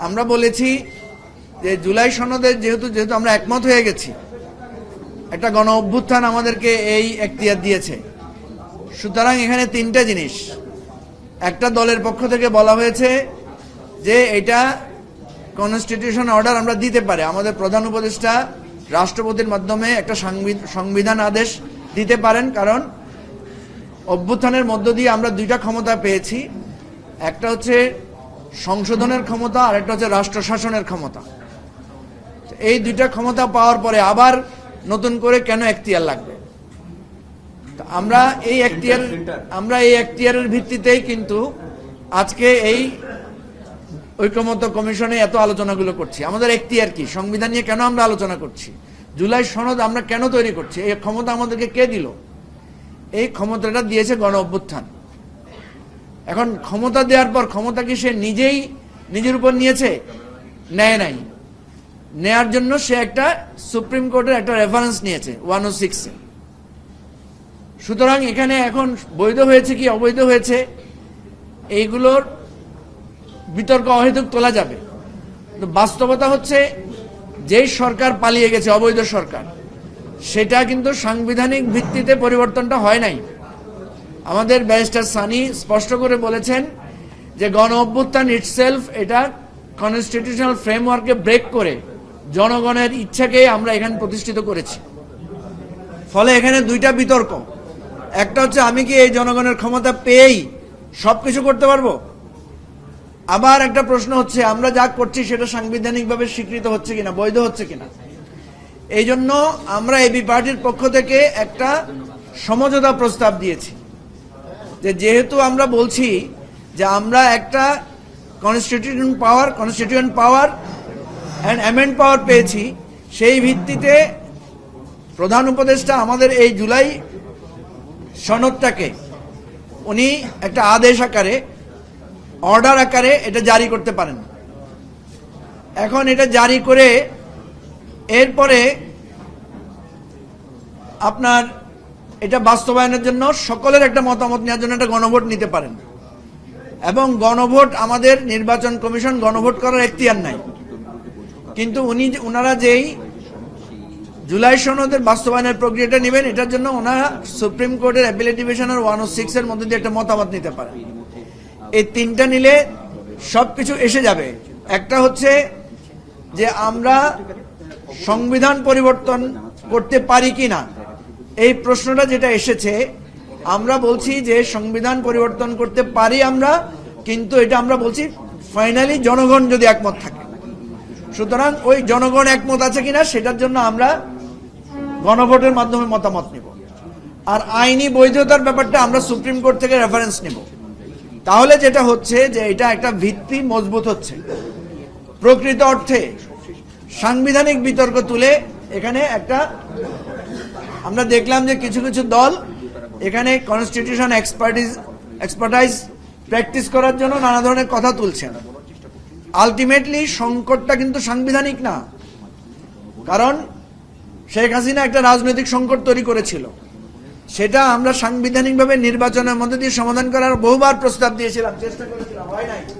আমরা বলেছি যে জুলাই সনদে যেহেতু আমরা একমত হয়ে গেছি, একটা গণ অভ্যুত্থান আমাদেরকে এই এখতিয়ার দিয়েছে, সুতরাং এখানে তিনটা জিনিস। একটা, দলের পক্ষ থেকে বলা হয়েছে যে এটা কনস্টিটিউশন অর্ডার আমরা দিতে পারে, আমাদের প্রধান উপদেষ্টা রাষ্ট্রপতির মাধ্যমে একটা সংবিধান আদেশ দিতে পারেন, কারণ অভ্যুত্থানের মধ্য দিয়ে আমরা দুইটা ক্ষমতা পেয়েছি, একটা হচ্ছে সংশোধনের ক্ষমতা আর একটা হচ্ছে রাষ্ট্র শাসনের ক্ষমতা। এই দুইটা ক্ষমতা পাওয়ার পরে আবার নতুন করে কেন এখতিয়ার লাগবে? আমরা এই এখতিয়ারের ভিত্তিতেই কিন্তু আজকে এই ঐকমত্য কমিশনে এত আলোচনাগুলো করছি। আমাদের এখতিয়ার কি, সংবিধান নিয়ে কেন আমরা আলোচনা করছি, জুলাই সনদ আমরা কেন তৈরি করছি, এই ক্ষমতা আমাদেরকে কে দিল? এই ক্ষমতাটা দিয়েছে গণ অভ্যুত্থান। এখন ক্ষমতা দেওয়ার পর ক্ষমতা কি সে নিজেই নিজের উপর নিয়েছে? নেয় নাই। নেয়ার জন্য সে একটা সুপ্রিম কোর্টের একটা রেফারেন্স নিয়েছে 106-এ। সুতরাং এখানে এখন বৈধ হয়েছে কি অবৈধ হয়েছে এইগুলোর বিতর্ক অহেতুক তোলা যাবে, কিন্তু বাস্তবতা হচ্ছে যেই সরকার পালিয়ে গেছে, অবৈধ সরকার, সেটা কিন্তু সাংবিধানিক ভিত্তিতে পরিবর্তনটা হয় নাই। আমাদের ব্যারিস্টার সানি স্পষ্ট করে বলেছেন যে গণ অভ্যুত্থান ইটসেলফ এটা কনস্টিটিউশনাল ফ্রেমওয়ার্কে ব্রেক করে জনগণের ইচ্ছাকে আমরা এখানে প্রতিষ্ঠিত করেছি। ফলে এখানে দুইটা বিতর্ক, একটা হচ্ছে আমি কি এই জনগণের ক্ষমতা পেয়েই সবকিছু করতে পারবো, আবার একটা প্রশ্ন হচ্ছে আমরা যা করছি সেটা সাংবিধানিকভাবে স্বীকৃত হচ্ছে কিনা, বৈধ হচ্ছে কিনা। এই জন্য আমরা এবি পার্টির পক্ষ থেকে একটা সমঝোতা প্রস্তাব দিয়েছি যে যেহেতু আমরা বলছি যে আমরা একটা কনস্টিটিউয়েন্ট পাওয়ার অ্যান্ড অ্যামেন্ড পাওয়ার পেয়েছি, সেই ভিত্তিতে প্রধান উপদেষ্টা আমাদের এই জুলাই সনদটাকে উনি একটা আদেশ আকারে, অর্ডার আকারে এটা জারি করতে পারেন। এখন এটা জারি করে এরপরে আপনার এটা বাস্তবায়নের জন্য সকলের একটা মতামত নেওয়ার জন্য একটা গণভোট নিতে পারেন, এবং গণভোট আমাদের নির্বাচন কমিশন গণভোট করার এখতিয়ার নাই। কিন্তু ওনারা যেই জুলাই সনদের বাস্তবায়নের প্রক্রিয়াটা নেবেন, এটার জন্য ওনারা সুপ্রিম কোর্টের অ্যাপিলেট ডিভিশনের 106-এর মধ্যে দিয়ে একটা মতামত নিতে পারেন। এই তিনটা নিলে সবকিছু এসে যাবে। একটা হচ্ছে যে আমরা সংবিধান পরিবর্তন করতে পারি কিনা, এই প্রশ্নটা যেটা এসেছে, আমরা বলছি যে সংবিধান পরিবর্তন করতে পারি আমরা, কিন্তু এটা আমরা বলছি ফাইনালি জনগণ যদি একমত থাকে। সুতরাং ওই জনগণ একমত আছে কিনা সেটার জন্য আমরা গণভোটের মাধ্যমে মতামত নিব, আর আইনি বৈধতার ব্যাপারটা আমরা সুপ্রিম কোর্ট থেকে রেফারেন্স নিব। তাহলে যেটা হচ্ছে যে এটা একটা ভিত্তি মজবুত হচ্ছে, প্রকৃত অর্থে সাংবিধানিক বিতর্ক তুলে এখানে একটা আমরা দেখলাম যে কিছু কিছু দল এখানে কনস্টিটিউশন এক্সপার্টাইজ প্র্যাকটিস করার জন্য নানা ধরনের কথা তুলছেন। আলটিমেটলি সংকটটা কিন্তু সাংবিধানিক না, কারণ শেখ হাসিনা একটা রাজনৈতিক সংকট তৈরি করেছিল, সেটা আমরা সাংবিধানিকভাবে নির্বাচনের মধ্যে দিয়ে সমাধান করার বহুবার প্রস্তাব দিয়েছিলাম, চেষ্টা করেছিলাম, হয় নাই।